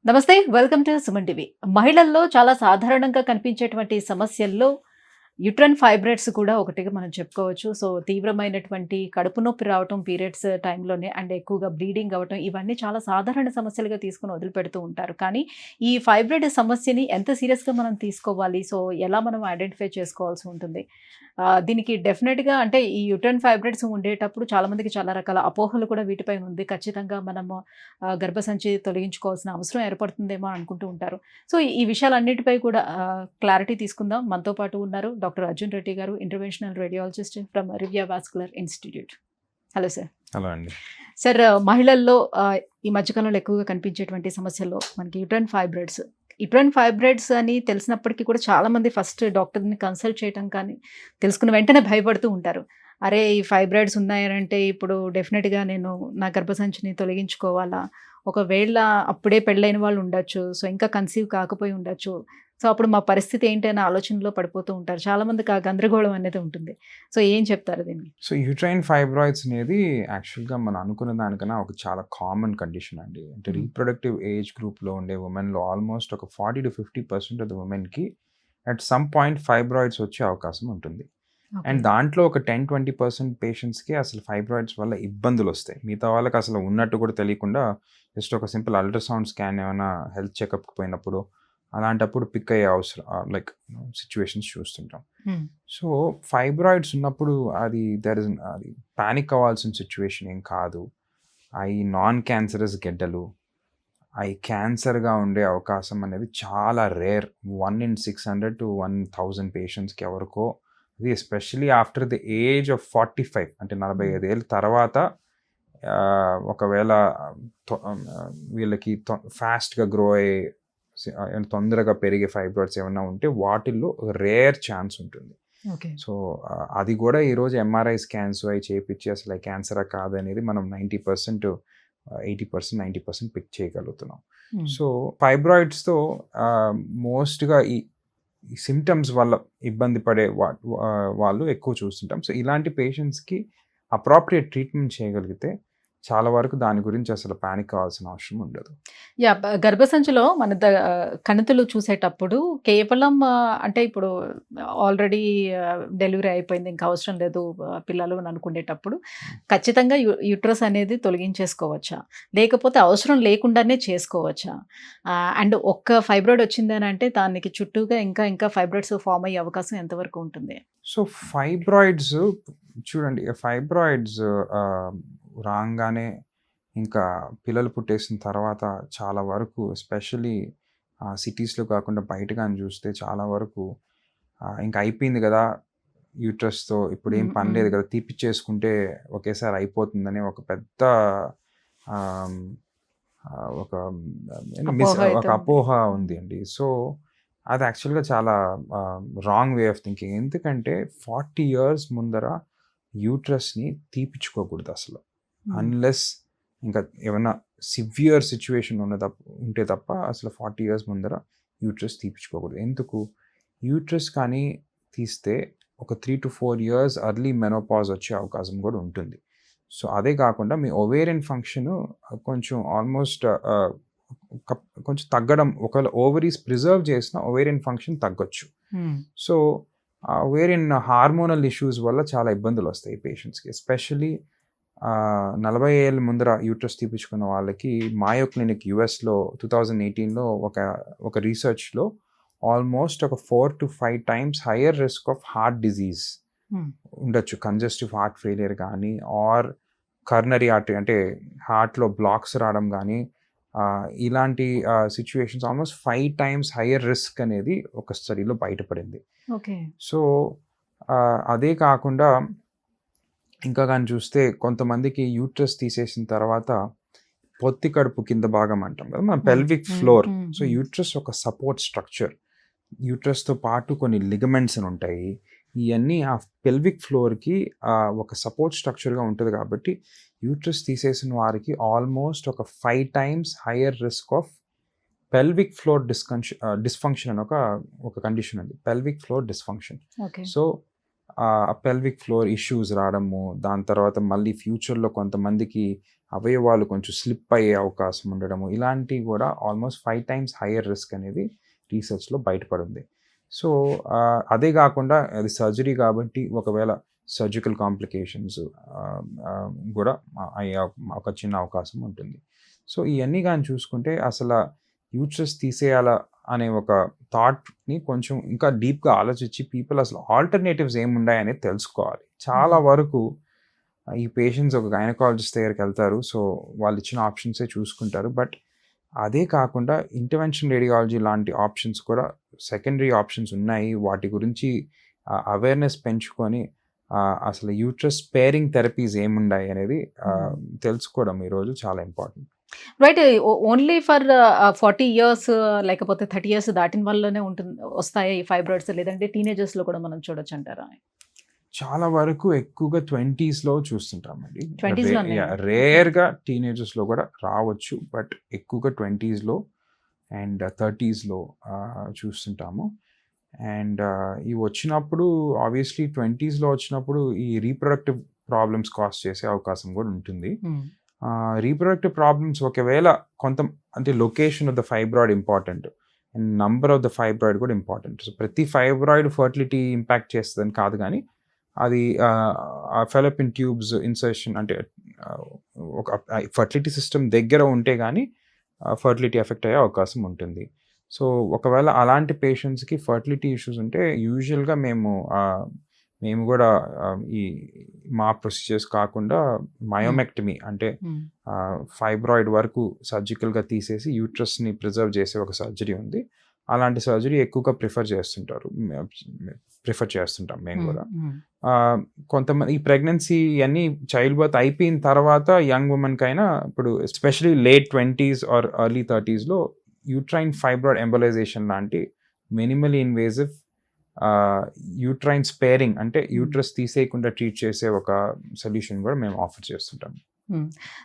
నమస్తే. Welcome to Suman TV. మహిళల్లో చాలా సాధారణంగా కనిపించేటువంటి సమస్యల్లో యుట్రైన్ ఫైబ్రాయిడ్స్ కూడా ఒకటిగా మనం చెప్పుకోవచ్చు. సో, తీవ్రమైనటువంటి కడుపు నొప్పి రావటం పీరియడ్స్ టైంలోనే అండ్ ఎక్కువగా బ్లీడింగ్ అవ్వటం ఇవన్నీ చాలా సాధారణ సమస్యలుగా తీసుకొని వదిలిపెడుతూ ఉంటారు. కానీ ఈ ఫైబ్రాయిడ్ సమస్యని ఎంత సీరియస్‌గా మనం తీసుకోవాలి? సో, ఎలా మనం ఐడెంటిఫై చేసుకోవాల్సి ఉంటుంది? దీనికి డెఫినిట్‌గా అంటే ఈ యుట్రైన్ ఫైబ్రాయిడ్స్ ఉండేటప్పుడు చాలామందికి చాలా రకాల అపోహలు కూడా వీటిపైన ఉంది. ఖచ్చితంగా మనము గర్భసంచి తొలగించుకోవాల్సిన అవసరం ఏర్పడుతుందేమో అనుకుంటూ ఉంటారు. సో, ఈ విషయాలన్నిటిపై కూడా క్లారిటీ తీసుకుందాం. మనతో పాటు ఉన్నారు doctor Arjun Reddy garu, interventional radiologist from Rivia vascular institute. Hello sir. Hello అండి. సార్, మహిళల్లో ఈ మధ్యకాలంలో ఎక్కువగా కనిపించేటువంటి సమస్యల్లో మనకి యుట్రైన్ ఫైబ్రాయిడ్స్ అని తెలిసినప్పటికీ కూడా చాలామంది ఫస్ట్ డాక్టర్‌ని కన్సల్ట్ చేయటం కానీ, తెలుసుకున్న వెంటనే భయపడుతూ ఉంటారు. అరే! ఈ ఫైబ్రాయిడ్స్ ఉన్నాయనంటే ఇప్పుడు డెఫినిట్‌గా నేను నా గర్భసంచిని తొలగించుకోవాలా? ఒకవేళ అప్పుడే పెళ్ళైన వాళ్ళు ఉండొచ్చు. సో, ఇంకా కన్సీవ్ కాకపోయి ఉండొచ్చు. సో, అప్పుడు మా పరిస్థితి ఏంటి అనే ఆలోచనలో పడిపోతూ ఉంటారు. చాలామందికి ఆ గందరగోళం అనేది ఉంటుంది. సో, ఏం చెప్తారు దీనికి? సో, యూట్రైన్ ఫైబ్రాయిడ్స్ అనేది యాక్చువల్‌గా మనం అనుకున్న దానికన్నా ఒక చాలా కామన్ కండిషన్ అండి. అంటే రీప్రొడక్టివ్ ఏజ్ గ్రూప్‌లో ఉండే వుమెన్‌లో ఆల్మోస్ట్ ఒక 40-50% ఆఫ్ ద వుమెన్‌కి అట్ సమ్ పాయింట్ ఫైబ్రాయిడ్స్ వచ్చే అవకాశం ఉంటుంది. అండ్ దాంట్లో ఒక 10-20% పేషెంట్స్‌కి అసలు ఫైబ్రాయిడ్స్ వల్ల ఇబ్బందులొస్తాయి. మిగతా వాళ్ళకి అసలు ఉన్నట్టు కూడా తెలియకుండా జస్ట్ ఒక సింపుల్ అల్ట్రాసౌండ్ స్కాన్ ఏమైనా హెల్త్ చెకప్‌కి పోయినప్పుడు అలాంటప్పుడు పిక్ అయ్యే అవసరం లైక్ సిట్యుయేషన్స్ చూస్తుంటాం. సో, ఫైబ్రాయిడ్స్ ఉన్నప్పుడు అది పానిక్ అవ్వాల్సిన సిట్యుయేషన్ ఏం కాదు. అయి నాన్ క్యాన్సరస్ గెడ్డలు. అయి క్యాన్సర్‌గా ఉండే అవకాశం అనేది చాలా రేర్. 1 in 600 to 1000 పేషెంట్స్‌కి ఎవరికో, అది especially after the age of 45 అంటే 45 ఏళ్ళ తర్వాత ఒకవేళ వీళ్ళకి ఫాస్ట్‌గా గ్రో అయ్యే తొందరగా పెరిగే ఫైబ్రాయిడ్స్ ఏమన్నా ఉంటే వాటిల్లో రేర్ ఛాన్స్ ఉంటుంది. సో, అది కూడా ఈరోజు ఎంఆర్ఐ స్కాన్స్ అవి చేయించి అసలు క్యాన్సరా కాదనేది మనం 90%, 80%, 90% పిక్ చేయగలుగుతున్నాం. సో, ఫైబ్రాయిడ్స్తో మోస్ట్గా ఈ సిమ్టమ్స్ వల్ల ఇబ్బంది పడే వాళ్ళు ఎక్కువ చూస్తుంటాం. సో, ఇలాంటి పేషెంట్స్కి అప్రాప్రియేట్ ట్రీట్మెంట్ చేయగలిగితే చాలా వరకు దాని గురించి అసలు పానిక్ కావాల్సిన అవసరం ఉండదు. గర్భసంచిలో మన కణితులు చూసేటప్పుడు కేవలం అంటే ఇప్పుడు ఆల్రెడీ డెలివరీ అయిపోయింది, ఇంకా అవసరం లేదు పిల్లలు అని అనుకునేటప్పుడు ఖచ్చితంగా యుట్రస్ అనేది తొలగించేసుకోవచ్చా? లేకపోతే అవసరం లేకుండానే చేసుకోవచ్చా? అండ్ ఒక్క ఫైబ్రాయిడ్ వచ్చిందని అంటే దానికి చుట్టూగా ఇంకా ఫైబ్రాయిడ్స్ ఫామ్ అయ్యే అవకాశం ఎంతవరకు ఉంటుంది? సో, ఫైబ్రాయిడ్స్ చూడండి, ఫైబ్రాయిడ్స్ రాగానే ఇంకా పిల్లలు పుట్టేసిన తర్వాత చాలా వరకు ఎస్పెషల్లీ సిటీస్లో కాకుండా బయట కానీ చూస్తే చాలా వరకు ఇంకా అయిపోయింది కదా యూట్రస్తో, ఇప్పుడు ఏం పని లేదు కదా, తీపిచ్చేసుకుంటే ఒకేసారి అయిపోతుందని ఒక పెద్ద ఒక అపోహ ఉంది అండి. సో, అది యాక్చువల్గా చాలా రాంగ్ వే ఆఫ్ థింకింగ్. ఎందుకంటే 40 years ముందర యూట్రస్ని తీపిచ్చుకోకూడదు అసలు, అన్లెస్ ఇంకా ఏమైనా సివియర్ సిచ్యువేషన్ ఉంటే తప్ప అసలు 40 years ముందర యూట్రస్ తీపిచ్చుకోకూడదు. ఎందుకు? యూట్రస్ కానీ తీస్తే ఒక 3 to 4 years అర్లీ మెనోపాజ్ వచ్చే అవకాశం కూడా ఉంటుంది. సో, అదే కాకుండా మీ ఓవేరియన్ ఫంక్షన్ కొంచెం ఆల్మోస్ట్ కొంచెం తగ్గడం, ఒకవేళ ఓవరీస్ ప్రిజర్వ్ చేసిన ఓవేరియన్ ఫంక్షన్ తగ్గొచ్చు. సో, ఓవేరియన్ హార్మోనల్ ఇష్యూస్ వల్ల చాలా ఇబ్బందులు వస్తాయి పేషెంట్స్కి. ఎస్పెషల్లీ 40 ఏళ్ళ ముందర యూట్రస్ తీపించుకున్న వాళ్ళకి మాయో క్లినిక్ యుఎస్లో 2018లో ఒక రీసెర్చ్లో ఆల్మోస్ట్ ఒక 4 to 5 times higher risk of heart disease ఉండొచ్చు. కంజెస్టివ్ హార్ట్ ఫెయిలియర్ కానీ ఆర్ కర్నరీ ఆర్టరీ అంటే హార్ట్లో బ్లాక్స్ రావడం కానీ, ఇలాంటి situations almost 5 times higher risk అనేది ఒక స్టడీలో బయటపడింది. సో, అదే కాకుండా ఇంకా కానీ చూస్తే కొంతమందికి యూట్రస్ తీసేసిన తర్వాత పొత్తి కడుపు కింద భాగం అంటాం కదా, మన పెల్విక్ ఫ్లోర్. సో, యూట్రస్ ఒక సపోర్ట్ స్ట్రక్చర్. యూట్రస్తో పాటు కొన్ని లిగమెంట్స్ అని ఉంటాయి. ఇవన్నీ ఆ పెల్విక్ ఫ్లోర్కి ఒక సపోర్ట్ స్ట్రక్చర్గా ఉంటుంది. కాబట్టి యూట్రస్ తీసేసిన వారికి ఆల్మోస్ట్ ఒక 5 times higher risk of pelvic floor dysfunction అని ఒక కండిషన్ ఉంది, pelvic floor dysfunction. So, pelvic floor issues రావడము, దాని తర్వాత మళ్ళీ ఫ్యూచర్లో కొంతమందికి అవయవాలు కొంచెం స్లిప్ అయ్యే అవకాశం ఉండడము, ఇలాంటివి కూడా ఆల్మోస్ట్ 5 times హయ్యర్ రిస్క్ అనేది రీసెర్చ్లో బయటపడింది. సో అదే కాకుండా అది సర్జరీ కాబట్టి ఒకవేళ సర్జికల్ కాంప్లికేషన్స్ కూడా అయ్యే ఒక చిన్న అవకాశం ఉంటుంది. సో ఇవన్నీ కానీ చూసుకుంటే అసలు యూట్రస్ తీసేయాలా అనే ఒక థాట్ని కొంచెం ఇంకా డీప్గా ఆలోచించి పీపుల్ అసలు ఆల్టర్నేటివ్స్ ఏమున్నాయనేది తెలుసుకోవాలి. చాలా వరకు ఈ పేషెంట్స్ ఒక గైనకాలజిస్ట్ దగ్గరికి వెళ్తారు, సో వాళ్ళు ఇచ్చిన ఆప్షన్సే చూసుకుంటారు. బట్ అదే కాకుండా ఇంటర్వెన్షన్ రేడియాలజీ లాంటి ఆప్షన్స్ కూడా సెకండరీ ఆప్షన్స్ ఉన్నాయి. వాటి గురించి అవేర్నెస్ పెంచుకొని అసలు యూట్రస్ స్పేరింగ్ థెరపీస్ ఏమున్నాయి అనేది తెలుసుకోవడం ఈరోజు చాలా important. Right. Only for 40 years లేకపోతే 30 years దాటిన వల్లనే వస్తాయి ఈ ఫైబ్రాయిడ్స్, లేదంటే టీనేజర్స్లో కూడా మనం చూడొచ్చు అంటారా? చాలా వరకు ఎక్కువగా 20sలో చూస్తుంటామండి. 20sలోనే? రేర్గా టీనేజర్స్లో కూడా రావచ్చు, బట్ ఎక్కువగా 20sలో అండ్ 30sలో చూస్తుంటాము. అండ్ ఇవి వచ్చినప్పుడు ఆబ్వియస్లీ 20sలో వచ్చినప్పుడు ఈ రీప్రొడక్టివ్ ప్రాబ్లమ్స్ కాజ్ చేసే అవకాశం కూడా ఉంటుంది. రీప్రొడక్టివ్ ప్రాబ్లమ్స్ ఒకవేళ అంటే location of the fibroid important and number of the fibroid కూడా ఇంపార్టెంట్. సో ప్రతి ఫైబ్రాయిడ్ ఫర్టిలిటీ ఇంపాక్ట్ చేస్తుందని కాదు, కానీ అది ఫెలోపియన్ ట్యూబ్స్ ఇన్సర్షన్ అంటే ఒక ఫర్టిలిటీ సిస్టమ్ దగ్గర ఉంటే కానీ ఫర్టిలిటీ ఎఫెక్ట్ అయ్యే అవకాశం ఉంటుంది. సో ఒకవేళ అలాంటి పేషెంట్స్కి ఫర్టిలిటీ ఇష్యూస్ ఉంటే యూజువల్గా మేము కూడా ఈ మా ప్రొసీజర్స్ కాకుండా మయోమెక్టమీ అంటే ఫైబ్రాయిడ్ వరకు సర్జికల్గా తీసేసి యూట్రస్ని ప్రిజర్వ్ చేసే ఒక సర్జరీ ఉంది. అలాంటి సర్జరీ ఎక్కువగా ప్రిఫర్ చేస్తుంటాం మేము కూడా. కొంతమంది ఈ ప్రెగ్నెన్సీ అన్ని చైల్డ్ బర్త్ అయిపోయిన తర్వాత యంగ్ ఉమెన్కి అయినా ఇప్పుడు especially late 20s or early 30sలో యూట్రైన్ ఫైబ్రాయిడ్ ఎంబలైజేషన్ లాంటి మినిమల్లీ ఇన్వేజివ్ యూట్రైన్ స్పేరింగ్ అంటే యూట్రస్ తీసేయకుండా ట్రీట్ చేసే ఒక సొల్యూషన్ కూడా మేము ఆఫర్ చేస్తుంటాం.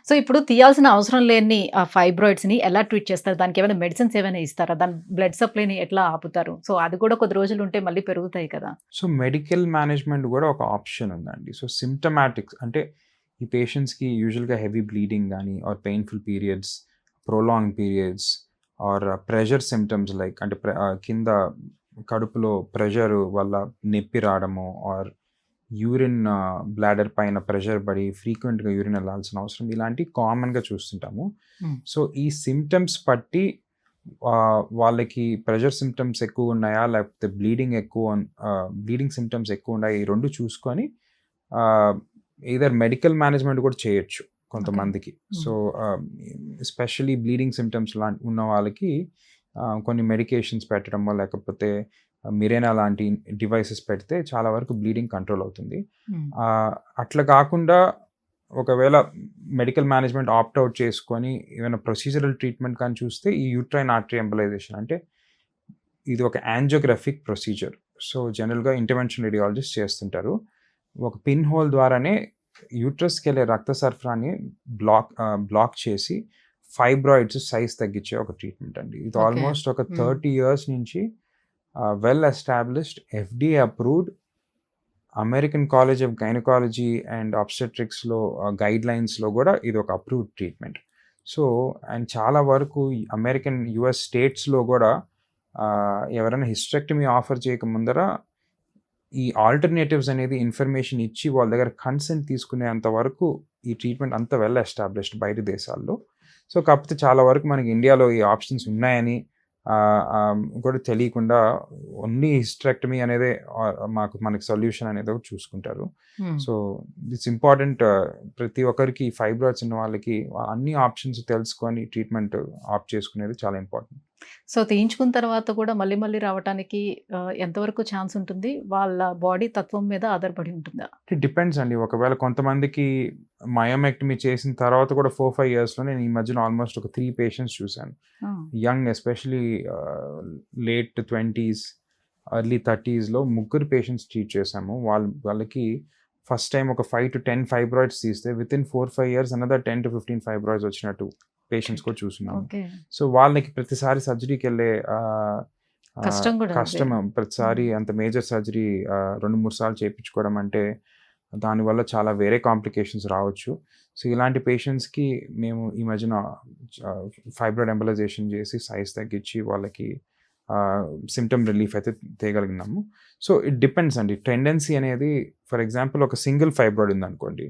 సో ఇప్పుడు తీయాల్సిన అవసరం లేని ఆ ఫైబ్రాయిడ్స్ని ఎలా ట్రీట్ చేస్తారు? దానికి ఏమైనా మెడిసిన్స్ ఏమైనా ఇస్తారా? దాని బ్లడ్ సప్లైని ఎట్లా ఆపుతారు? సో అది కూడా కొద్ది రోజులు ఉంటే మళ్ళీ పెరుగుతాయి కదా. సో మెడికల్ మేనేజ్మెంట్ కూడా ఒక ఆప్షన్ ఉందండి. సో సిమ్టమాటిక్స్ అంటే ఈ పేషెంట్స్కి యూజువల్గా హెవీ బ్లీడింగ్ కానీ or painful periods, prolong periods or pressure symptoms like అంటే కింద కడుపులో ప్రెషర్ వల్ల నొప్పి రావడము ఆర్ యూరిన్ బ్లాడర్ పైన ప్రెషర్ పడి ఫ్రీక్వెంట్గా యూరిన్ వెళ్ళాల్సిన అవసరం, ఇలాంటి కామన్గా చూస్తుంటాము. సో ఈ సిమ్టమ్స్ బట్టి వాళ్ళకి ప్రెషర్ సిమ్టమ్స్ ఎక్కువ ఉన్నాయా లేకపోతే బ్లీడింగ్ సిమ్టమ్స్ ఎక్కువ ఉన్నాయా, ఈ రెండు చూసుకొని ఈదర్ మెడికల్ మేనేజ్మెంట్ కూడా చేయొచ్చు కొంతమందికి. సో ఎస్పెషలీ బ్లీడింగ్ సిమ్టమ్స్ ఉన్న వాళ్ళకి కొన్ని మెడికేషన్స్ పెట్టడమో లేకపోతే మిరేనా లాంటి డివైసెస్ పెడితే చాలా వరకు బ్లీడింగ్ కంట్రోల్ అవుతుంది. అట్లా కాకుండా ఒకవేళ మెడికల్ మేనేజ్మెంట్ ఆప్ట్అవుట్ చేసుకొని ఏమైనా ప్రొసీజరల్ ట్రీట్మెంట్ కానీ చూస్తే ఈ యూట్రైన్ ఆర్టరీ ఎంబలైజేషన్ అంటే ఇది ఒక యాంజియోగ్రఫిక్ ప్రొసీజర్. సో జనరల్గా ఇంటర్వెన్షన్ రేడియాలజిస్ట్ చేస్తుంటారు. ఒక పిన్ హోల్ ద్వారానే యూట్రస్కి వెళ్ళే రక్త సరఫరాని బ్లాక్ చేసి ఫైబ్రాయిడ్స్ సైజ్ తగ్గించే ఒక ట్రీట్మెంట్ అండి. ఇది ఆల్మోస్ట్ ఒక 30 years నుంచి well established FDA approved American college of gynaecology and ఆబ్స్టెట్రిక్స్లో గైడ్ లైన్స్లో కూడా ఇది ఒక అప్రూవ్డ్ ట్రీట్మెంట్. సో అండ్ చాలా వరకు అమెరికన్ US స్టేట్స్లో కూడా ఎవరైనా హిస్టెక్టమీ ఆఫర్ చేయక ముందర ఈ ఆల్టర్నేటివ్స్ అనేది ఇన్ఫర్మేషన్ ఇచ్చి వాళ్ళ దగ్గర కన్సెంట్ తీసుకునేంత వరకు ఈ ట్రీట్మెంట్ అంత వెల్ ఎస్టాబ్లిష్డ్ బయట దేశాల్లో. సో కాకపోతే చాలా వరకు మనకి ఇండియాలో ఈ ఆప్షన్స్ ఉన్నాయని కూడా తెలియకుండా ఓన్లీ హిస్టెక్టమీ అనేదే మనకి సొల్యూషన్ అనేది ఒకటి చూసుకుంటారు. సో ఇట్స్ ఇంపార్టెంట్ ప్రతి ఒక్కరికి ఫైబ్రాయిడ్స్ ఉన్న వాళ్ళకి అన్ని ఆప్షన్స్ తెలుసుకొని ట్రీట్మెంట్ ఆప్ట్ చేసుకునేది చాలా ఇంపార్టెంట్. సో తీయించుకున్న తర్వాత కూడా మళ్ళీ మళ్ళీ రావడానికి ఎంతవరకు ఛాన్స్ ఉంటుంది? వాళ్ళ బాడీ తత్వం మీద ఆధారపడి ఉంటుందా? ఇట్ డిపెండ్స్ అండి. ఒకవేళ కొంతమందికి మయోమెక్టమీ చేసిన తర్వాత కూడా 4-5 yearsలో నేను ఈ మధ్యన ఆల్మోస్ట్ ఒక 3 patients చూశాను. Young especially late 20s early 30sలో 3 patients treat చేశాము. వాళ్ళకి ఫస్ట్ టైం ఒక 5 to 10 ఫైబ్రాయిడ్స్ తీస్తే within 4-5 years another 10 to 15 fibroids వచ్చినట్టు పేషెంట్స్ కూడా చూస్తున్నాము. సో వాళ్ళకి ప్రతిసారి సర్జరీకి వెళ్ళే కష్టం, ప్రతిసారి అంత మేజర్ సర్జరీ 2-3 సార్లు చేయించుకోవడం అంటే దానివల్ల చాలా వేరే కాంప్లికేషన్స్ రావచ్చు. సో ఇలాంటి పేషెంట్స్కి మేము ఈ మధ్యన ఫైబ్రాయిడ్ ఎంబలైజేషన్ చేసి సైజ్ తగ్గించి వాళ్ళకి సిమ్టమ్ రిలీఫ్ అయితే తేయగలిగినాము. సో ఇట్ డిపెండ్స్ అండి. టెండెన్సీ అనేది ఫర్ ఎగ్జాంపుల్ ఒక సింగిల్ ఫైబ్రాయిడ్ ఉందనుకోండి,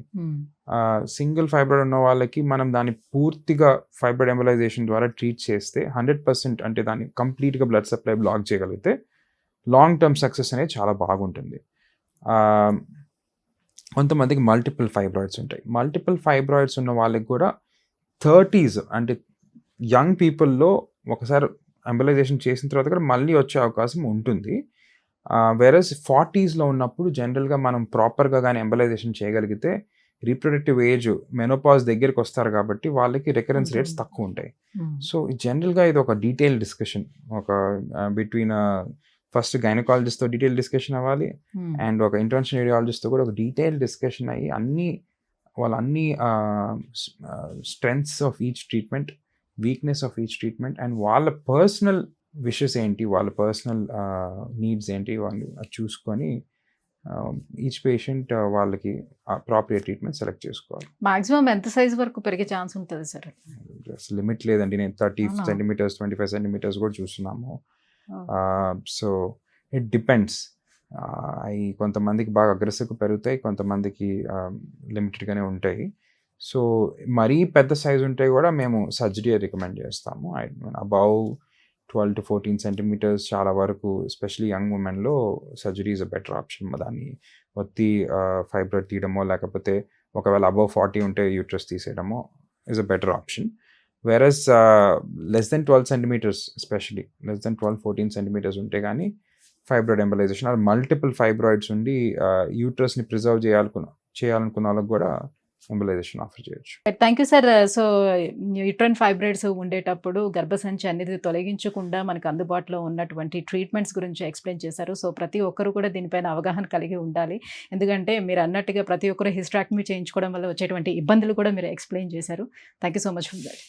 సింగిల్ ఫైబ్రాయిడ్ ఉన్న వాళ్ళకి మనం దాన్ని పూర్తిగా ఫైబ్రాయిడ్ ఎంబలైజేషన్ ద్వారా ట్రీట్ చేస్తే 100% అంటే దాన్ని కంప్లీట్గా బ్లడ్ సప్లై బ్లాక్ చేయగలిగితే లాంగ్ టర్మ్ సక్సెస్ అనేది చాలా బాగుంటుంది. కొంతమందికి మల్టిపుల్ ఫైబ్రాయిడ్స్ ఉంటాయి. మల్టిపుల్ ఫైబ్రాయిడ్స్ ఉన్న వాళ్ళకి కూడా 30s అంటే యంగ్ పీపుల్లో ఒకసారి ఎంబలైజేషన్ చేసిన తర్వాత కూడా మళ్ళీ వచ్చే అవకాశం ఉంటుంది. వెరస్ 40sలో ఉన్నప్పుడు జనరల్గా మనం ప్రాపర్గా కానీ ఎంబలైజేషన్ చేయగలిగితే రీప్రొడక్టివ్ ఏజ్ మెనోపాజ్ దగ్గరికి వస్తారు కాబట్టి వాళ్ళకి రికరెన్స్ రేట్స్ తక్కువ ఉంటాయి. సో జనరల్గా ఇది ఒక డీటెయిల్ డిస్కషన్, ఒక బిట్వీన్ ఫస్ట్ గైనకాలజిస్ట్తో డీటెయిల్ డిస్కషన్ అవ్వాలి అండ్ ఒక ఇంటర్వెన్షన్ రేడియాలజిస్ట్తో కూడా ఒక డీటెయిల్ డిస్కషన్ అయ్యి అన్ని strengths of each treatment, weakness of each treatment and వాళ్ళ పర్సనల్ విషెస్ ఏంటి, వాళ్ళ పర్సనల్ నీడ్స్ ఏంటి వాళ్ళు చూసుకొని ఈచ్ పేషెంట్ వాళ్ళకి అప్రాప్రియేట్ ట్రీట్మెంట్ సెలెక్ట్ చేసుకోవాలి. మాక్సిమం ఎంత సైజ్ వరకు పెరిగే ఛాన్స్ ఉంటుంది సార్? లిమిట్ లేదండి. నేను 30 సెంటీమీటర్స్ 25 సెంటీమీటర్స్ కూడా చూస్తున్నాము. So it depends. అవి కొంతమందికి బాగా అగ్రెసివ్గా పెరుగుతాయి, కొంతమందికి లిమిటెడ్గానే ఉంటాయి. సో మరీ పెద్ద సైజు ఉంటే కూడా మేము సర్జరీ రికమెండ్ చేస్తాము. అబౌవ్ 12 to 14 సెంటీమీటర్స్ చాలా వరకు ఎస్పెషలీ యంగ్ ఉమెన్లో surgery is a better option. దాన్ని ఒత్తి ఫైబ్రాయిడ్ తీయడమో లేకపోతే ఒకవేళ అబౌవ్ 40 ఉంటే యూట్రస్ తీసేయడమో is a better option. Versus less than 12 centimetres especially less than 12-14 centimetres ఉంటే కానీ ఫైబ్రాయిడ్ ఎంబలైజేషన్ అది మల్టిపుల్ ఫైబ్రాయిడ్స్ ఉండి యూట్రస్ని ప్రిజర్వ్ చేయాలనుకున్న వాళ్ళకి కూడా ఎంబలైజేషన్ ఆఫర్ చేయొచ్చు. Thank you sir. So uterine fibroids ఉండేటప్పుడు గర్భసంచి అనేది తొలగించకుండా మనకు అందుబాటులో ఉన్నటువంటి ట్రీట్మెంట్స్ గురించి ఎక్స్ప్లెయిన్ చేశారు. సో ప్రతి ఒక్కరు కూడా దీనిపైన అవగాహన కలిగి ఉండాలి. ఎందుకంటే మీరు అన్నట్టుగా ప్రతి ఒక్కరు హిస్టెక్టమీ చేయించుకోవడం వల్ల వచ్చేటువంటి ఇబ్బందులు కూడా మీరు ఎక్స్ప్లెయిన్ చేశారు. Thank you so much for that.